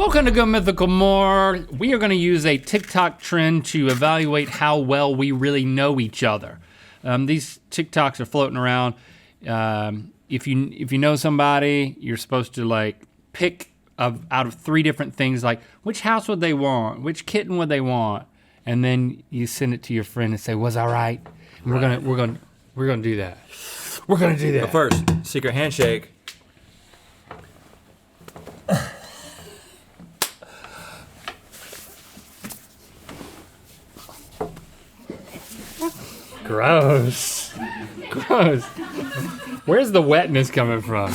Welcome to Go Mythical More. We are gonna use a TikTok trend to evaluate how well we really know each other. These TikToks are floating around. If you know somebody, you're supposed to like pick out of 3 different things, like which house would they want, which kitten would they want, and then you send it to your friend and say, "Was I right?" And we're gonna do that. We're gonna do that. But first, secret handshake. Gross. Gross. Where's the wetness coming from?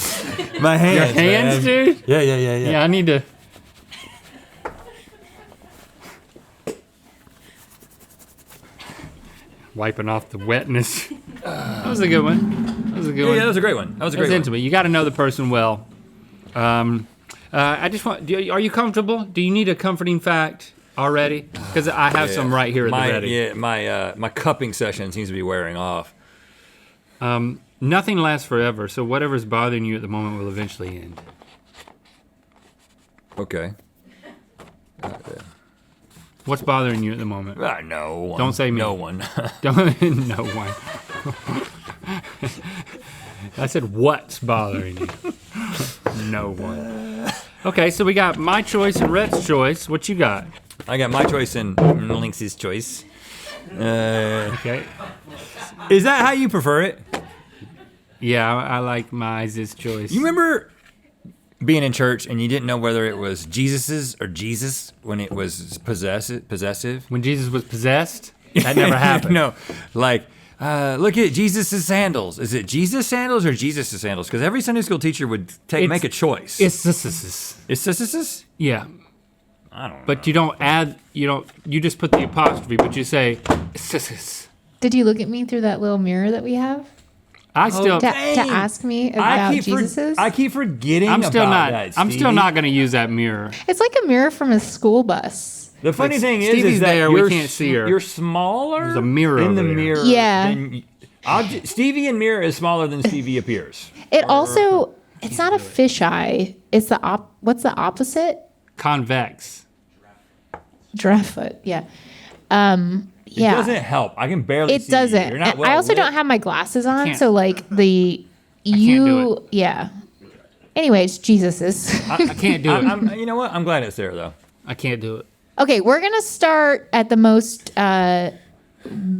My hands. Your hands, man. dude? Yeah. Yeah, I need to. Wiping off the wetness. That was a good one. That was a good one. Yeah, that was a great one. That was a great one. Intimate. You got to know the person well. I just want. Are you comfortable? Do you need a comforting fact already? Because I have some right here at the ready. Yeah, my cupping session seems to be wearing off. Nothing lasts forever, so whatever's bothering you at the moment will eventually end. Okay. What's bothering you at the moment? No one. Don't say me. No one. Don't. No one. I said what's bothering you. No one. Okay, so we got my choice and Rhett's choice. What you got? I got my choice and Lynx's choice. Okay. Is that how you prefer it? Yeah, I like my Iz's choice. You remember being in church and you didn't know whether it was Jesus's or Jesus when it was possessive? When Jesus was possessed? That never happened. No, like, look at Jesus' sandals. Is it Jesus sandals or Jesus' sandals? Because every Sunday school teacher would make a choice. It's this. It's this? Yeah. I don't know. But you don't add, you just put the apostrophe, but you say, this. Did you look at me through that little mirror that we have? I still, To ask me about Jesus's? I keep forgetting I'm still about not, that, I'm still Stevie. not gonna use that mirror. It's like a mirror from a school bus. The funny thing is Stevie's that there, we can't see her. You're smaller There's a mirror in the over there. mirror. Yeah. Stevie in mirror is smaller than Stevie appears. It also, it's not a fisheye. It's the what's the opposite? Convex. Giraffe foot, yeah. It doesn't help. I can barely see It doesn't. you. You're not And well I also lit. don't have my glasses on, Can't. so like can't do it. yeah. Anyways, Jesus's. I can't do it. You know what? I'm glad it's there though. I can't do it. Okay, we're gonna start at the most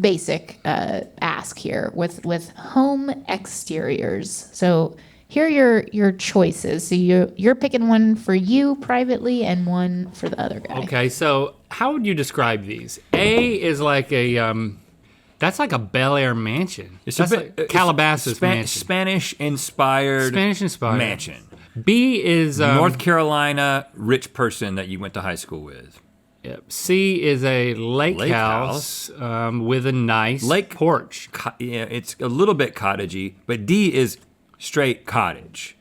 basic ask here with home exteriors. So here are your choices. So you're picking one for you privately and one for the other guy. Okay, so how would you describe these? A is like that's like a Bel Air mansion. It's That's a bit- like Calabasas mansion. Spanish inspired mansion. B is North Carolina rich person that you went to high school with. Yep. C is a lake house with a nice Lake porch. Yeah, it's a little bit cottagey, but D is straight cottage.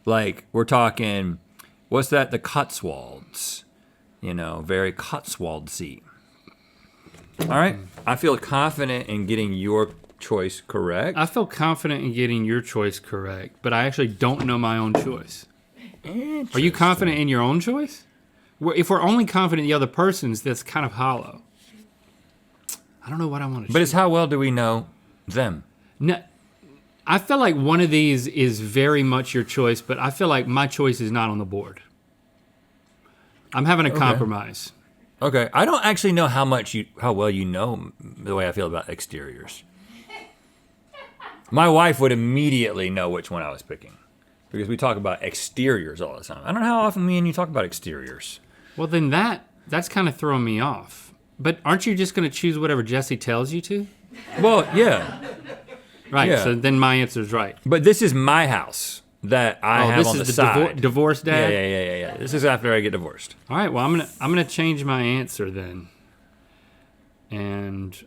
Like we're talking, what's that? The Cotswolds. Very Cotswoldsy. All right, I feel confident in getting your choice correct. I feel confident in getting your choice correct, but I actually don't know my own choice. Are you confident in your own choice? If we're only confident in the other person's, that's kind of hollow. I don't know what I want to But it's how well do we know them? No, I feel like one of these is very much your choice, but I feel like my choice is not on the board. I'm having a compromise. Okay, I don't actually know how well you know the way I feel about exteriors. My wife would immediately know which one I was picking because we talk about exteriors all the time. I don't know how often me and you talk about exteriors. Well, then that's kind of throwing me off. But aren't you just going to choose whatever Jesse tells you to? Well, yeah. Right, Yeah. so then my answer's right. But this is my house that I have on the this is side. divorce dad? Yeah. This is after I get divorced. All right, well, I'm gonna change my answer then. And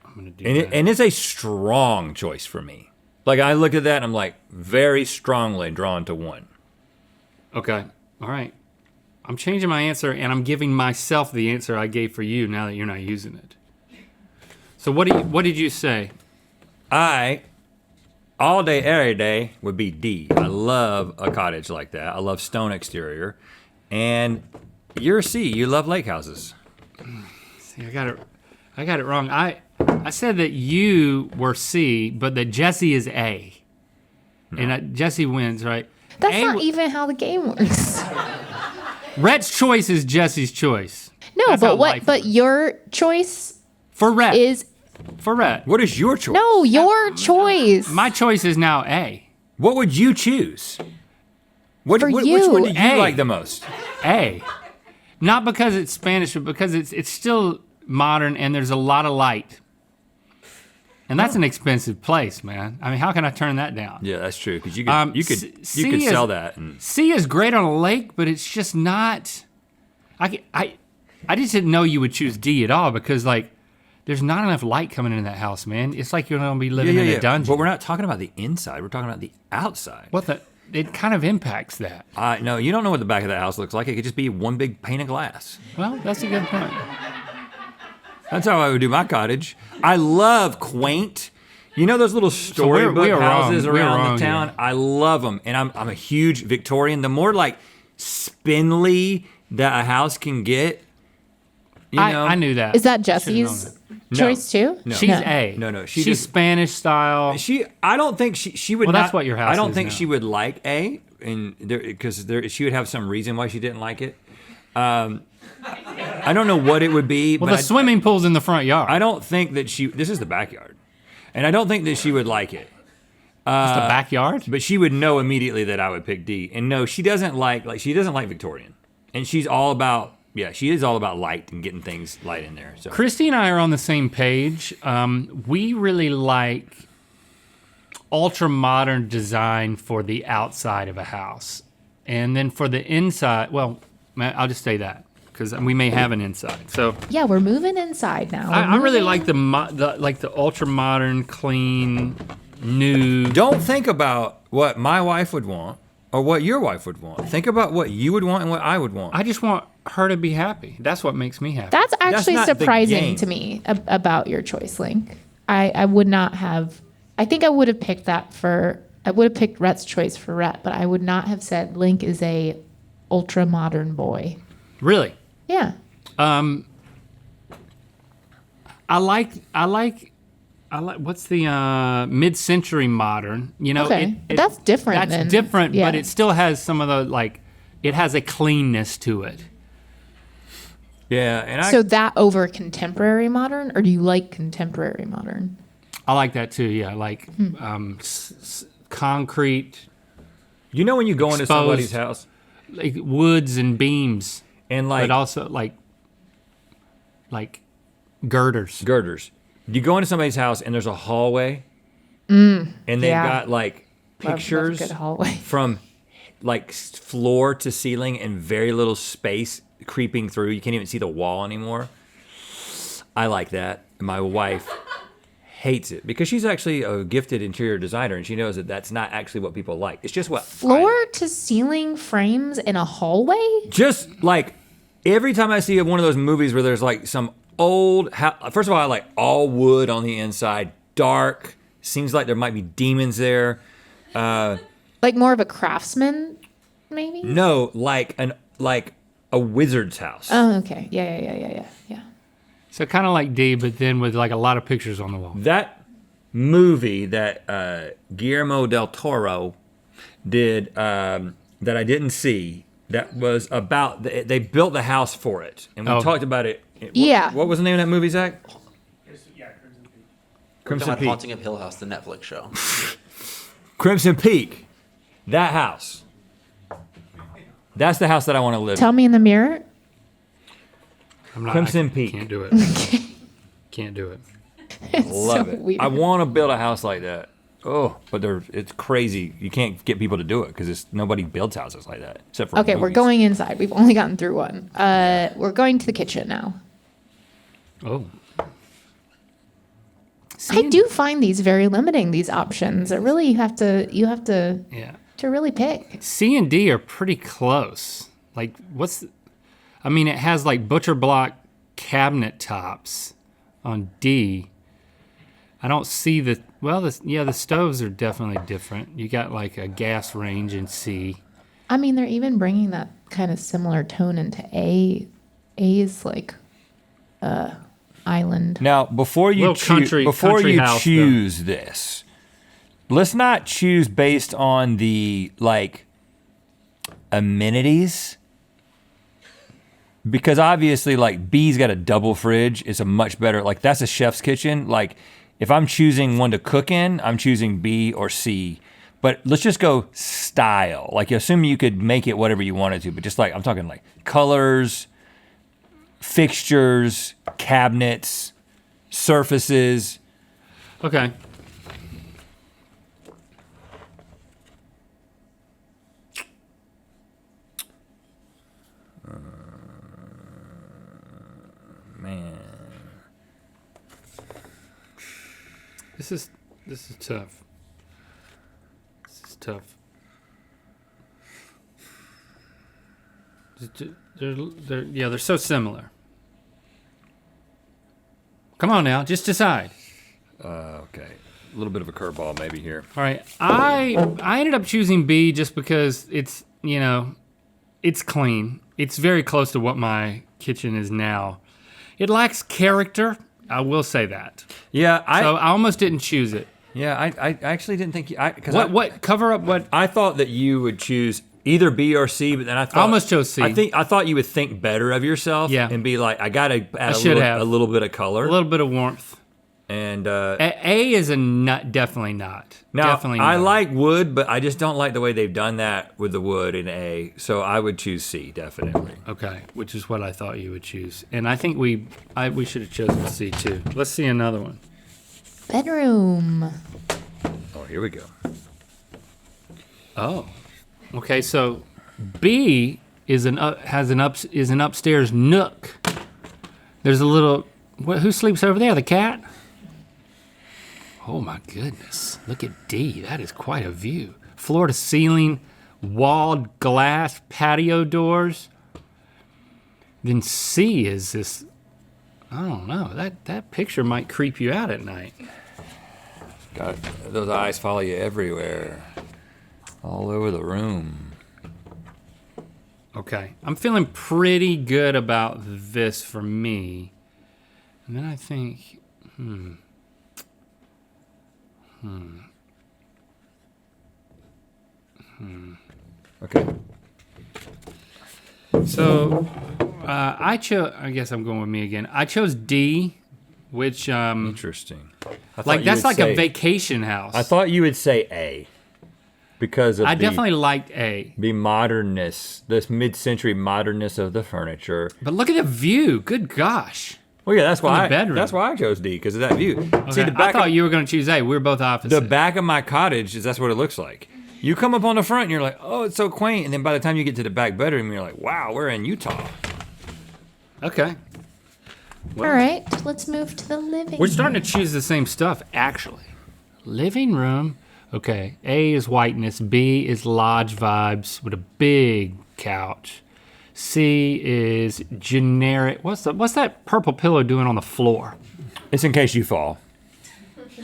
I'm going to do that. And it's a strong choice for me. Like I look at that and I'm like very strongly drawn to one. Okay, all right. I'm changing my answer and I'm giving myself the answer I gave for you now that you're not using it. So what did you say? All day, every day would be D. I love a cottage like that. I love stone exterior. And you're a C. You love lake houses. See, I got it wrong. I said that you were C, but that Jesse is A. No. And Jesse wins, right? That's not even how the game works. Rhett's choice is Jesse's choice. No, That's but what? But your choice for Rhett is for Rhett. What is your choice? No, your choice. My choice is now A. What would you choose? Which one do you like the most? A. Not because it's Spanish, but because it's still modern and there's a lot of light. And that's an expensive place, man. I mean, how can I turn that down? Yeah, that's true. Because you could sell that. C is great on a lake, but it's just not. I just didn't know you would choose D at all because like, there's not enough light coming into that house, man. It's like you're gonna be living in a dungeon. But we're not talking about the inside. We're talking about the outside. It kind of impacts that. No, you don't know what the back of that house looks like. It could just be one big pane of glass. Well, that's a good point. That's how I would do my cottage. I love quaint. You know those little storybook houses around the town? Here. I love them, and I'm a huge Victorian. The more like spindly that a house can get, you know. I knew that. Is that Jesse's choice too? No. She's A. No. She's Spanish style. I don't think she would. Well, that's what your house is. I don't think now. she would like A, and because she would have some reason why she didn't like it. I don't know what it would be. Well, but the swimming pool's in the front yard. I don't think that this is the backyard, and I don't think that she would like it. It's the backyard? But she would know immediately that I would pick D. And no, she doesn't like Victorian, and she's all about. Yeah, she is all about light and getting things light in there. So Christy and I are on the same page. We really like ultra modern design for the outside of a house. And then for the inside, well, I'll just say that because we may have an inside. So yeah, we're moving inside now. I really like the ultra modern, clean, new. Don't think about what my wife would want or what your wife would want. Think about what you would want and what I would want. I just want her to be happy. That's what makes me happy. That's actually That's not surprising to me about your choice, Link. I would not have. I think I would have picked I would have picked Rhett's choice for Rhett, but I would not have said Link is a ultra modern boy. Really? Yeah. I like what's the mid-century modern? You know, okay. That's different. That's different, but it still has some of the it has a cleanness to it. Yeah, and so that over contemporary modern, or do you like contemporary modern? I like that too. Yeah, like concrete. You know when you go into somebody's house, like woods and beams, and but also like girders. Girders. You go into somebody's house and there's a hallway, and they've got like pictures love a good hallway. From like floor to ceiling and very little space creeping through. You can't even see the wall anymore. I like that. My wife hates it because she's actually a gifted interior designer and she knows that that's not actually what people like. It's just what floor to ceiling frames in a hallway. Just like every time I see one of those movies where there's like some old house. First of all, I like all wood on the inside, dark. Seems like there might be demons there. Like more of a craftsman, maybe. No, like a wizard's house. Oh, okay. Yeah. So kind of like D, but then with like a lot of pictures on the wall. That movie that Guillermo del Toro did that I didn't see, that was about, they built the house for it. And we talked about it. What was the name of that movie, Zach? Crimson Peak. Haunting of Hill House, the Netflix show. Crimson Peak. That house. That's the house that I want to live in. Tell me in the mirror. Crimson Peak. Can't do it. Can't do it. Love it. Weird. I want to build a house like that. Oh, but it's crazy. You can't get people to do it because nobody builds houses like that except for Okay, movies. we're going inside. We've only gotten through one. We're going to the kitchen now. Oh. I do find these very limiting, these options. It really you have to to really pick. C and D are pretty close. Like it has like butcher block cabinet tops on D. I don't see the stoves are definitely different. You got like a gas range in C. I mean, they're even bringing that kind of similar tone into A. A is like island. Now, before you Little country house, choose this, let's not choose based on the like amenities, because obviously like B's got a double fridge. It's a much better, like that's a chef's kitchen. Like if I'm choosing one to cook in, I'm choosing B or C. But let's just go style. Like assume you could make it whatever you wanted to, but just like I'm talking like colors, fixtures, cabinets, surfaces. Okay. Man, This is tough. This is tough. They're so similar. Come on now, just decide. okay. A little bit of a curveball maybe here. All right, I ended up choosing B just because it's, it's clean. It's very close to what my kitchen is now. It lacks character, I will say that. Yeah, So I almost didn't choose it. Yeah, I actually didn't think you. Cover up what? I thought that you would choose either B or C, but then I thought I almost chose C. I thought you would think better of yourself, Yeah. and be like, I gotta add have. a little bit of color, A little bit of warmth. and A is a nut, definitely not. now Definitely not. I like wood, but I just don't like the way they've done that with the wood in A. So I would choose C definitely. Okay, which is what I thought you would choose, and I think we should have chosen C too. Let's see another one. Bedroom. Oh, here we go. Oh, okay. So B is an upstairs nook. There's a little. Who sleeps over there? The cat. Oh my goodness! Look at D. That is quite a view. Floor to ceiling, walled glass patio doors. Then C is this. I don't know. That picture might creep you out at night. God, those eyes follow you everywhere, all over the room. Okay, I'm feeling pretty good about this for me. And then I think, Okay. So I chose. I guess I'm going with me again. I chose D, which Interesting. like that's like a vacation house. I thought you would say A, because of I the definitely liked A. modernness, this mid-century modernness of the furniture. But look at the view. Good gosh. Well, yeah, that's From why the bedroom. that's why I chose D, because of that view. See, Okay, the back I thought of, you were going to choose A. We were both opposite. the back of my cottage is that's what it looks like. You come up on the front and you're like, oh, it's so quaint, and then by the time you get to the back bedroom, you're like, wow, we're in Utah. Okay. Well, All right, let's move to the living We're starting to choose the same stuff, actually. Living room. Okay, A is whiteness. B is lodge vibes with a big couch. C is generic. What's that purple pillow doing on the floor? It's in case you fall.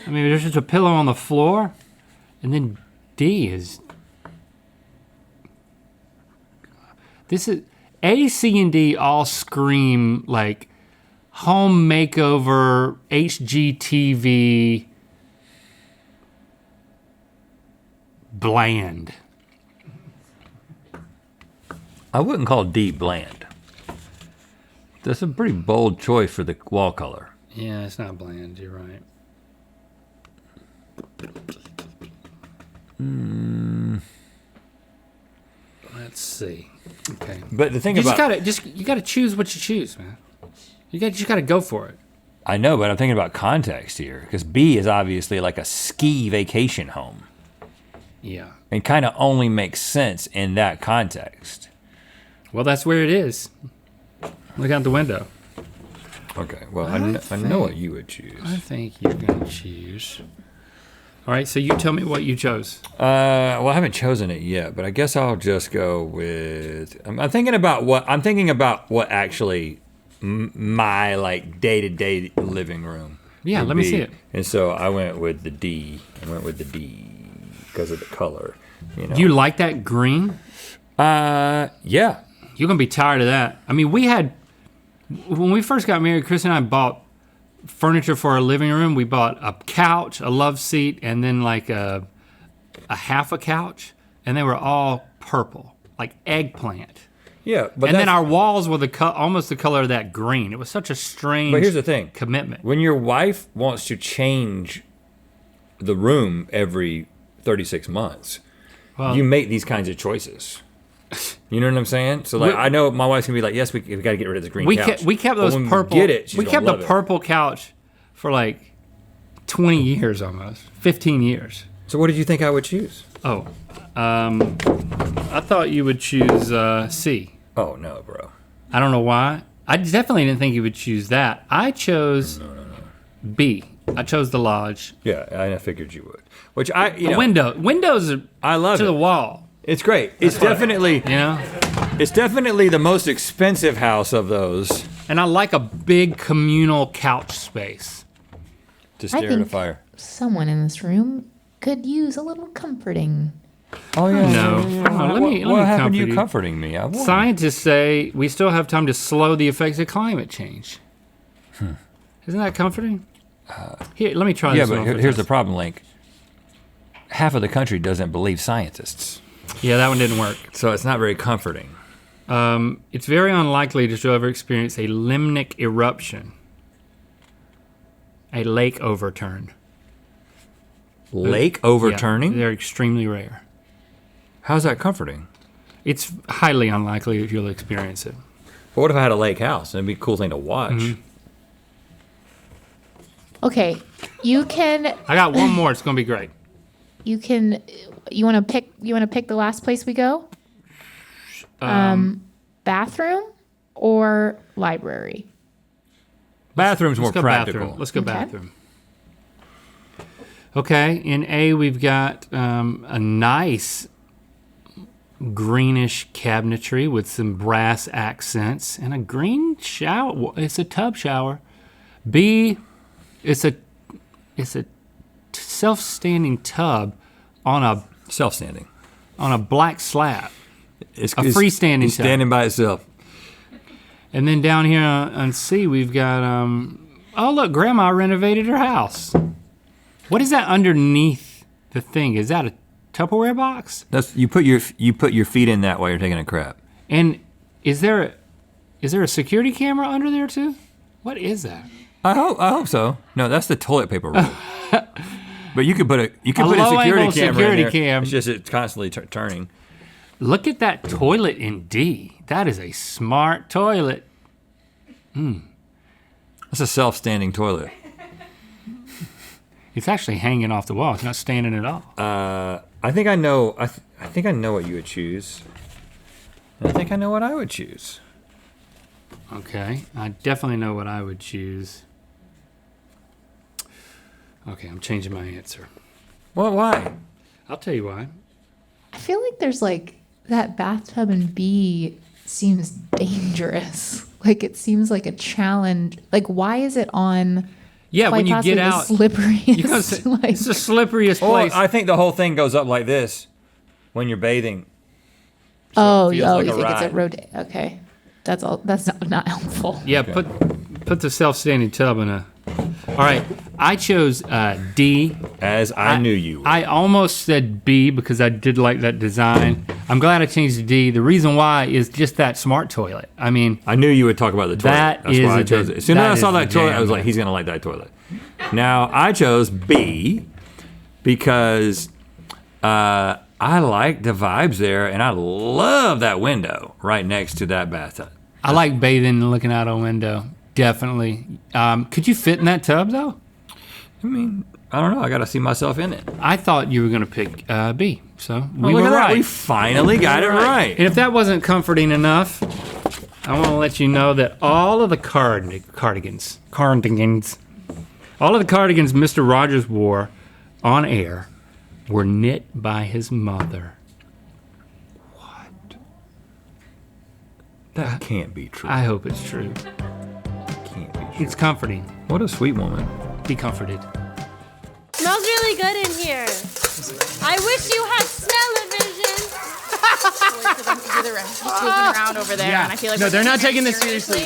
I mean, there's just a pillow on the floor, and then D is. This is A, C, and D all scream like home makeover, HGTV, bland. I wouldn't call D bland. That's a pretty bold choice for the wall color. Yeah, it's not bland. You're right. Let's see. Okay. But the thing You about you gotta choose what you choose, man. You just gotta go for it. I know, but I'm thinking about context here, because B is obviously like a ski vacation home, Yeah. and kind of only makes sense in that context. Well, that's where it is. Look out the window. Okay, well, I know what you would choose. I think you're gonna choose. All right, so you tell me what you chose. Well, I haven't chosen it yet, but I guess I'll just go with. I'm thinking about what actually my like day-to-day living room. Yeah, would let me be. see it. And so I went with the D. I went with the D because of the color. You know. Do you like that green? Yeah. You're gonna be tired of that. I mean, when we first got married, Chris and I bought furniture for our living room. We bought a couch, a love seat, and then like a half a couch, and they were all purple, like eggplant. Yeah, but and then our walls were almost the color of that green. It was such a strange. But here's the thing: commitment. When your wife wants to change the room every 36 months, you make these kinds of choices. You know what I'm saying? So like, I know my wife's gonna be like, "Yes, we got to get rid of this green couch." We kept those purple. We kept the purple couch for like 20 years almost, 15 years. So what did you think I would choose? Oh, I thought you would choose C. Oh no, bro. I don't know why. I definitely didn't think you would choose that. I chose B. I chose the lodge. Yeah, I figured you would. Which windows are I love to the wall. It's great. It's definitely it's definitely the most expensive house of those. And I like a big communal couch space. To stare at a fire. Someone in this room could use a little comforting. Oh yeah. No. Let me happened comfort to you you. comforting me? Scientists say we still have time to slow the effects of climate change. Isn't that comforting? Here, let me try this. Yeah, but here's the problem, Link. Half of the country doesn't believe scientists. Yeah, that one didn't work. So it's not very comforting. It's very unlikely that you'll ever experience a limnic eruption, a lake overturn. Lake overturning? Yeah, they're extremely rare. How's that comforting? It's highly unlikely that you'll experience it. But what if I had a lake house? It'd be a cool thing to watch. Mm-hmm. Okay, you can. I got one more. It's gonna be great. You can. You want to pick. You want to pick the last place we go. Bathroom or library. Bathroom's more practical. Bathroom. Let's go bathroom. Okay, in A we've got a nice greenish cabinetry with some brass accents and a green shower. It's a tub shower. B, it's a self-standing tub on a black slab. It's a freestanding tub. Standing by itself. And then down here on C we've got oh look, Grandma renovated her house. What is that underneath the thing? Is that a Tupperware box? You put your feet in that while you're taking a crap. And is there a security camera under there too? What is that? I hope so. No, that's the toilet paper roll. But you could put a security camera in there. It's just it's constantly turning. Look at that toilet in D. That is a smart toilet. That's a self-standing toilet. It's actually hanging off the wall. It's not standing at all. I think I know. I think I know what you would choose. And I think I know what I would choose. Okay, I definitely know what I would choose. Okay, I'm changing my answer. Well, why? I'll tell you why. I feel like there's like that bathtub in B seems dangerous. Like it seems like a challenge. Like why is it on? Yeah, when you get out, slipperyest. It's the slipperiest place. I think the whole thing goes up like this when you're bathing. So you think it's a rotate? Okay, that's all. That's not helpful. Yeah, okay. put the self-standing tub in a. All right, I chose D. As I knew you would. I almost said B because I did like that design. I'm glad I changed to D. The reason why is just that smart toilet. I mean, I knew you would talk about the toilet. That's why I chose it. As soon as I saw that toilet, I was like, he's gonna like that toilet. Now I chose B because I like the vibes there, and I love that window right next to that bathtub. I like bathing and looking out a window. Definitely. Could you fit in that tub though? I mean, I don't know. I got to see myself in it. I thought you were going to pick B, so we look were at right. that. We finally got it right. And if that wasn't comforting enough, I want to let you know that all of the cardigans, all of the cardigans Mr. Rogers wore on air were knit by his mother. What? That can't be true. I hope it's true. Can't be true. It's comforting. What a sweet woman. Be comforted. Smells really good in here. I wish you had smell-o-vision. for the rest. He's moving around over there, and I feel like no, we're they're not taking taking it this seriously.